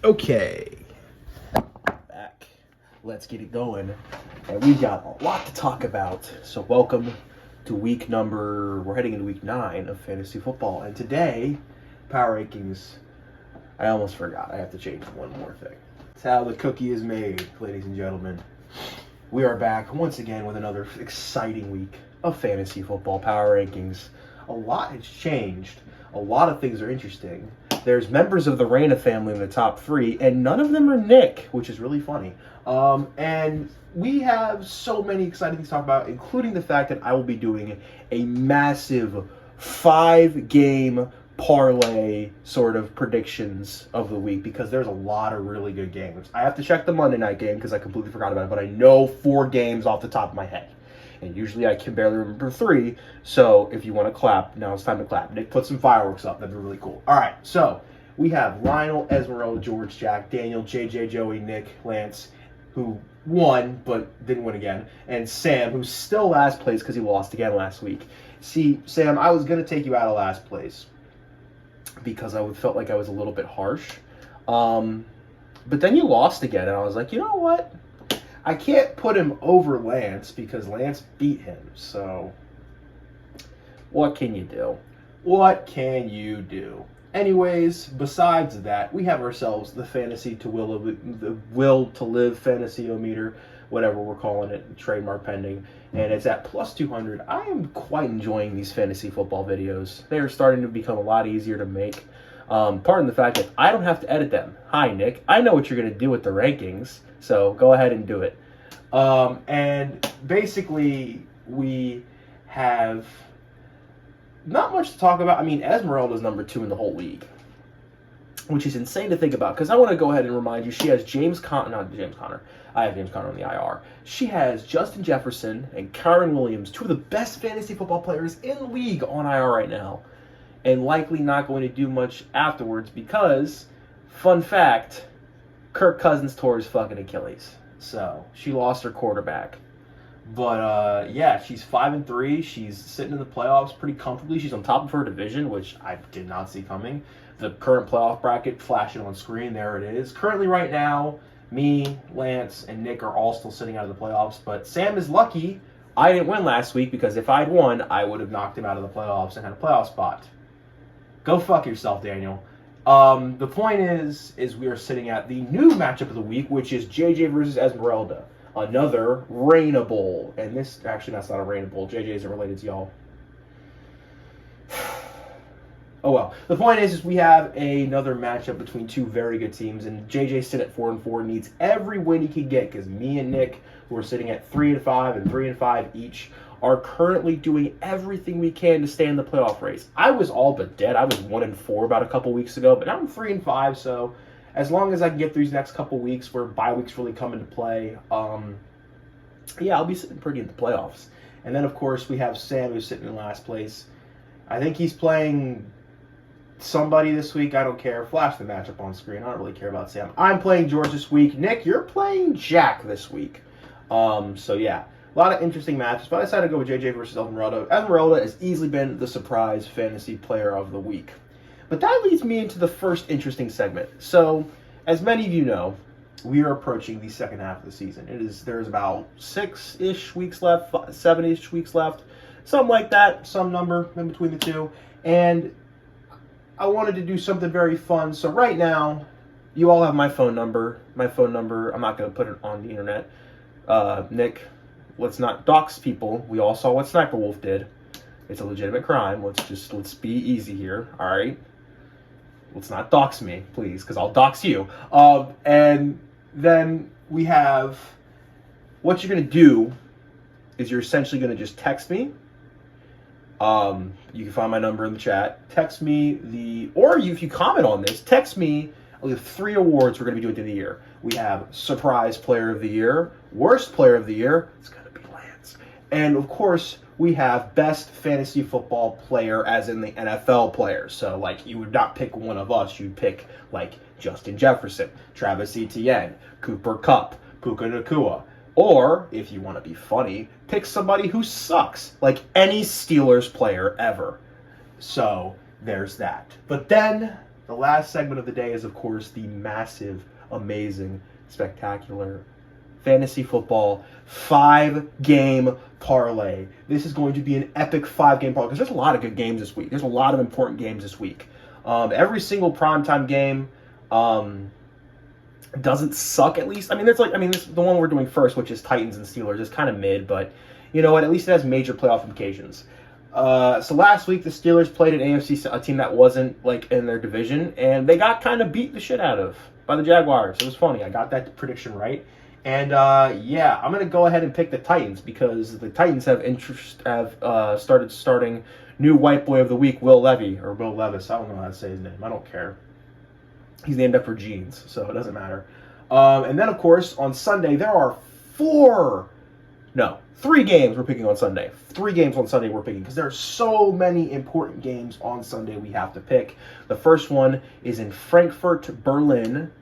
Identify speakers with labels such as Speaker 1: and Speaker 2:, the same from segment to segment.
Speaker 1: Okay, back. Let's get it going. And we've got a lot to talk about. So welcome to we're heading into week 9 of fantasy football. And today, power rankings, I almost forgot. I have to change one more thing. It's how the cookie is made, ladies and gentlemen. We are back once again with another exciting week of fantasy football power rankings. A lot has changed. A lot of things are interesting. There's members of the Reina family in the top 3, and none of them are Nick, which is really funny. And we have so many exciting things to talk about, including the fact that I will be doing a massive 5-game parlay sort of predictions of the week, because there's a lot of really good games. I have to check the Monday night game because I completely forgot about it, but I know 4 games off the top of my head. And usually I can barely remember 3, so if you want to clap, now it's time to clap. Nick, put some fireworks up. That'd be really cool. All right, so we have Lionel, Esmeralda, George, Jack, Daniel, JJ, Joey, Nick, Lance, who won but didn't win again, and Sam, who's still last place because he lost again last week. See, Sam, I was going to take you out of last place because I felt like I was a little bit harsh. But then you lost again, and I was like, you know what? I can't put him over Lance because Lance beat him. So, what can you do? What can you do? Anyways, besides that, we have ourselves the will to live fantasy-o-meter, whatever we're calling it, trademark pending, and it's at plus 200. I am quite enjoying these fantasy football videos. They are starting to become a lot easier to make. Pardon the fact that I don't have to edit them. Hi, Nick. I know what you're going to do with the rankings, so go ahead and do it. And basically, we have not much to talk about. I mean, Esmeralda's number 2 in the whole league, which is insane to think about, because I want to go ahead and remind you, she has I have James Conner on the IR. She has Justin Jefferson and Kyron Williams, 2 of the best fantasy football players in the league, on IR right now, and likely not going to do much afterwards because, fun fact, Kirk Cousins tore his fucking Achilles. So, she lost her quarterback. But, yeah, she's 5-3. She's sitting in the playoffs pretty comfortably. She's on top of her division, which I did not see coming. The current playoff bracket flashing on screen. There it is. Currently, right now, me, Lance, and Nick are all still sitting out of the playoffs. But Sam is lucky I didn't win last week, because if I'd won, I would have knocked him out of the playoffs and had a playoff spot. Go fuck yourself, Daniel. The point is we are sitting at the new matchup of the week, which is JJ versus Esmeralda. Another Reina Bowl. And this, actually, that's not a Reina Bowl. JJ isn't related to y'all. Oh well. The point is we have another matchup between 2 very good teams, and JJ sitting at 4-4 needs every win he can get, because me and Nick, who are sitting at 3-5 and 3-5 each, are currently doing everything we can to stay in the playoff race. I was all but dead. I was 1-4 about a couple weeks ago, but now I'm 3-5. So as long as I can get through these next couple weeks where bye weeks really come into play, yeah, I'll be sitting pretty in the playoffs. And then of course we have Sam, who's sitting in last place. I think he's playing somebody this week. I don't care. Flash the matchup on screen. I don't really care about Sam. I'm playing George this week. Nick, you're playing Jack this week. So yeah. A lot of interesting matches, but I decided to go with JJ versus Esmeralda. Esmeralda has easily been the surprise fantasy player of the week. But that leads me into the first interesting segment. So, as many of you know, we are approaching the second half of the season. There's about 6-ish weeks left, 7-ish weeks left, something like that, some number in between the two. And I wanted to do something very fun. So right now, you all have my phone number. I'm not going to put it on the internet. Nick, let's not dox people. We all saw what Sniper Wolf did. It's a legitimate crime. Let's be easy here, all right? Let's not dox me, please, because I'll dox you. And then we have, what you're going to do is you're essentially going to just text me. You can find my number in the chat. Text me if you comment on this, text me. We have 3 awards we're going to be doing at the end of the year. We have Surprise Player of the Year, Worst Player of the Year. It's going to be Lance. And, of course, we have Best Fantasy Football Player, as in the NFL player. So, like, you would not pick one of us. You'd pick, like, Justin Jefferson, Travis Etienne, Cooper Kupp, Puka Nacua. Or, if you want to be funny, pick somebody who sucks, like any Steelers player ever. So, there's that. But then, the last segment of the day is, of course, the massive, amazing, spectacular fantasy football 5-game parlay. This is going to be an epic 5-game parlay because there's a lot of good games this week. There's a lot of important games this week. Every single primetime game doesn't suck, at least. This the one we're doing first, which is Titans and Steelers, is kind of mid, but you know what? At least it has major playoff implications. So last week the Steelers played an AFC a team that wasn't like in their division, and they got kind of beat the shit out of by the Jaguars. It was funny. I got that prediction right. And yeah, I'm gonna go ahead and pick the Titans because the Titans have starting new white boy of the week, Will Levis. I don't know how to say his name. I don't care. He's named after jeans, so it doesn't matter. And then, of course, on Sunday, there are 3 games we're picking on Sunday. 3 games on Sunday we're picking because there are so many important games on Sunday we have to pick. The first one is in Frankfurt, Berlin,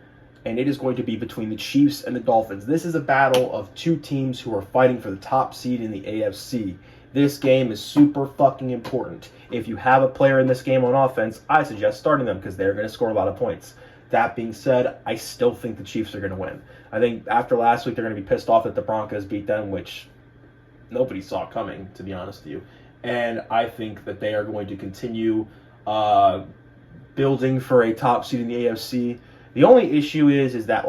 Speaker 1: and it is going to be between the Chiefs and the Dolphins. This is a battle of 2 teams who are fighting for the top seed in the AFC. This game is super fucking important. If you have a player in this game on offense, I suggest starting them because they're going to score a lot of points. That being said, I still think the Chiefs are going to win. I think after last week, they're going to be pissed off that the Broncos beat them, which nobody saw coming, to be honest with you. And I think that they are going to continue building for a top seed in the AFC. The only issue is that,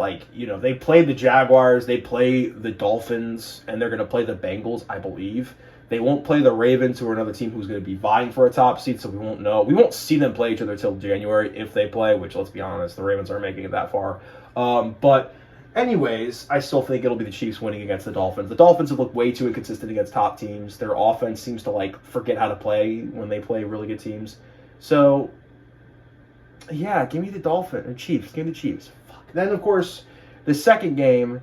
Speaker 1: they played the Jaguars, they play the Dolphins, and they're going to play the Bengals, I believe. They won't play the Ravens, who are another team who's going to be vying for a top seed, so we won't know. We won't see them play each other till January if they play, which, let's be honest, the Ravens aren't making it that far. But anyways, I still think it'll be the Chiefs winning against the Dolphins. The Dolphins have looked way too inconsistent against top teams. Their offense seems to, forget how to play when they play really good teams. So, yeah, give me the Dolphins and Chiefs. Give me the Chiefs. Fuck. Then, of course, the second game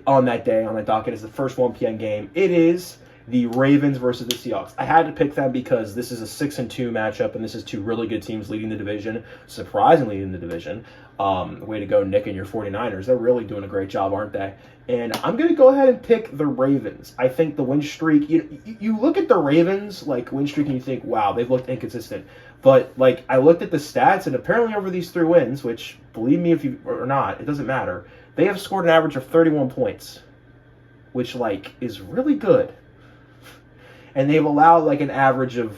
Speaker 1: on that docket is the first 1 p.m. game. It is the Ravens versus the Seahawks. I had to pick them because this is a 6-2 matchup, and this is 2 really good teams leading the division, surprisingly in the division. Way to go, Nick and your 49ers. They're really doing a great job, aren't they? And I'm going to go ahead and pick the Ravens. I think the win streak, you look at the Ravens, win streak, and you think, wow, they've looked inconsistent. But, I looked at the stats, and apparently over these 3 wins, which, believe me if you or not, it doesn't matter, they have scored an average of 31 points, which, is really good. And they've allowed, an average of,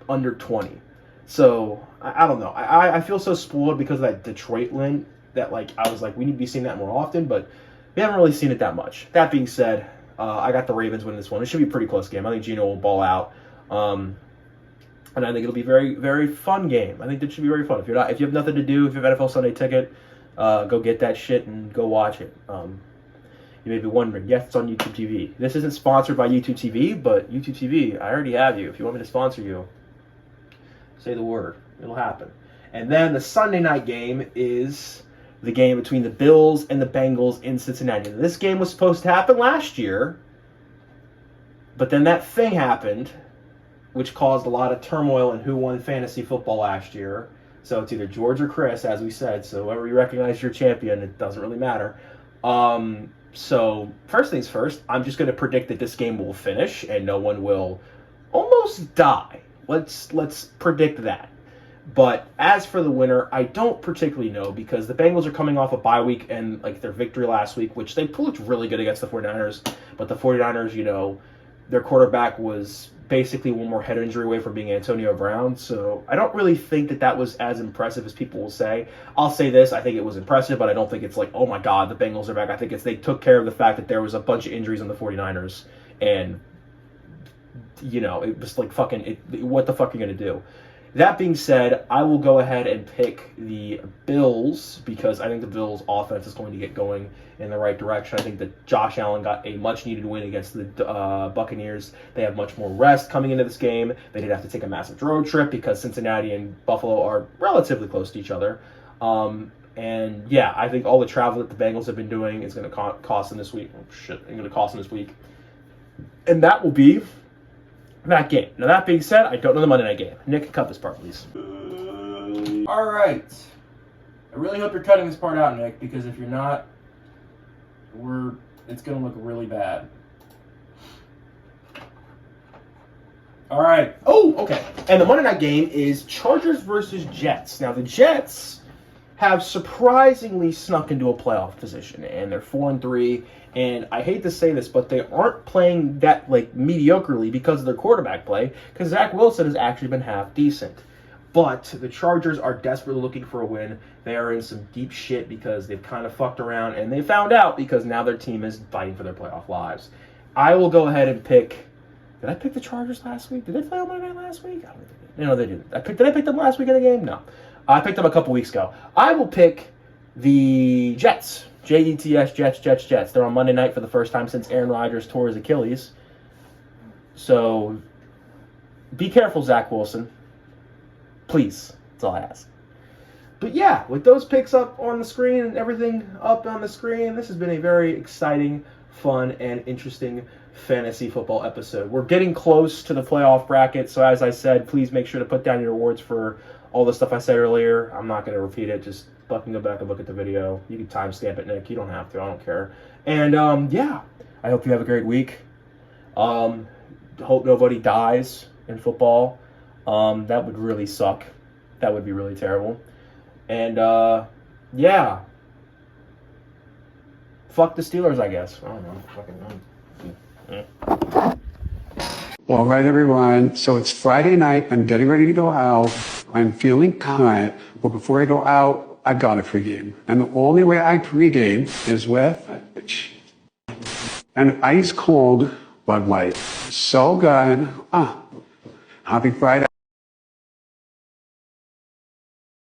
Speaker 1: under 20. So, I don't know. I feel so spoiled because of that Detroit win that, I was we need to be seeing that more often, but we haven't really seen it that much. That being said, I got the Ravens winning this one. It should be a pretty close game. I think Geno will ball out. And I think it'll be a very, very fun game. I think it should be very fun. If you have nothing to do, if you have NFL Sunday ticket, go get that shit and go watch it. You may be wondering, yes, it's on YouTube TV. This isn't sponsored by YouTube TV, but YouTube TV, I already have you. If you want me to sponsor you, say the word. It'll happen. And then the Sunday night game is the game between the Bills and the Bengals in Cincinnati. Now, this game was supposed to happen last year, but then that thing happened, which caused a lot of turmoil in who won fantasy football last year. So it's either George or Chris, as we said. So whoever you recognize your champion, it doesn't really matter. So first things first, I'm just going to predict that this game will finish and no one will almost die. Let's predict that. But as for the winner, I don't particularly know because the Bengals are coming off a bye week and their victory last week, which they looked really good against the 49ers. But the 49ers, their quarterback was basically one more head injury away from being Antonio Brown. So I don't really think that was as impressive as people will say. I'll say this, I think it was impressive, but I don't think it's oh my God, the Bengals are back. I think they took care of the fact that there was a bunch of injuries on the 49ers. And, it was what the fuck are you going to do? That being said, I will go ahead and pick the Bills because I think the Bills' offense is going to get going in the right direction. I think that Josh Allen got a much-needed win against the Buccaneers. They have much more rest coming into this game. They didn't have to take a massive road trip because Cincinnati and Buffalo are relatively close to each other. And, yeah, I think all the travel that the Bengals have been doing is going to cost them this week. Oh, shit, it's going to cost them this week. And that will be that game. Now, that being said, I don't know the Monday night game. Nick, cut this part, please. All right. I really hope you're cutting this part out, Nick, because if you're not, it's going to look really bad. All right. Oh, okay. And the Monday night game is Chargers versus Jets. Now, the Jets have surprisingly snuck into a playoff position, and they're 4-3. And I hate to say this, but they aren't playing that mediocrely because of their quarterback play, because Zach Wilson has actually been half decent. But the Chargers are desperately looking for a win. They are in some deep shit because they've kind of fucked around, and they found out because now their team is fighting for their playoff lives. I will go ahead and pick. Did I pick the Chargers last week? Did they play on Monday night last week? I don't think they did. No, they didn't. Did I pick them last week in the game? No. I picked them a couple weeks ago. I will pick the Jets. Jets, Jets. They're on Monday night for the first time since Aaron Rodgers tore his Achilles. So, be careful, Zach Wilson. Please. That's all I ask. But yeah, with those picks up on the screen and everything up on the screen, this has been a very exciting, fun, and interesting fantasy football episode. We're getting close to the playoff bracket, so as I said, please make sure to put down your awards for all the stuff I said earlier. I'm not going to repeat it. Just fucking go back and look at the video. You can timestamp it, Nick. You don't have to. I don't care. And, yeah, I hope you have a great week. Hope nobody dies in football. That would really suck. That would be really terrible. And, yeah. Fuck the Steelers, I guess. I don't know. Fucking know.
Speaker 2: All right, everyone. So it's Friday night. I'm getting ready to go out. I'm feeling tired. But before I go out, I got a pregame. And the only way I pregame is with an ice cold Bud Light. So good. Happy Friday.